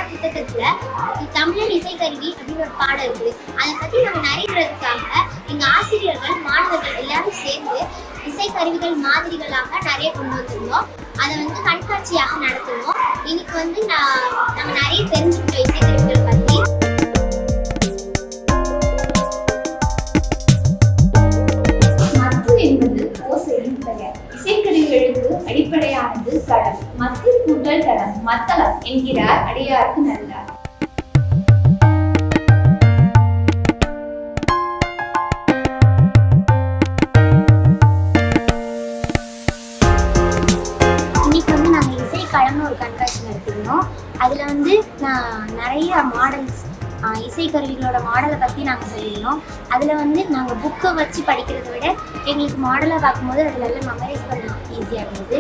பாடத்திட்டத்துல தமிழன் இசைக்கருவி அப்படின்னு ஒரு பாடம் இருக்குது. அதை பத்தி நம்ம நிறைவேறதுக்காக எங்க ஆசிரியர்கள் மாணவர்கள் எல்லாரும் சேர்ந்து இசைக்கருவிகள் மாதிரிகளாக நிறைய கொண்டு வந்திருந்தோம். அதை கண்காட்சியாக நடத்துவோம். இன்னைக்கு நம்ம நிறைய தெரிஞ்சுக்கிட்டோம் இசைக்கருவிகள் பத்தி. மத்து என்பது ஓசையின் பெயர். இசைக்கருவிகளுக்கு அடிப்படையானது தடம். மத்து கூட்டல் தடம் மத்தளம் என்கிறார் அடியாருக்கு நல்லார். களம்னு ஒரு கண்காட்சி நடத்திருந்தோம். அதில் நான் நிறைய மாடல்ஸ் இசைக்கருவிகளோட மாடலை பற்றி நாங்கள் சொல்லியிருந்தோம். அதில் நாங்கள் புக்கை வச்சு படிக்கிறத விட எங்களுக்கு மாடலை பார்க்கும்போது அதில் மெமரைஸ் பண்ண ஈஸியாக இருந்தது.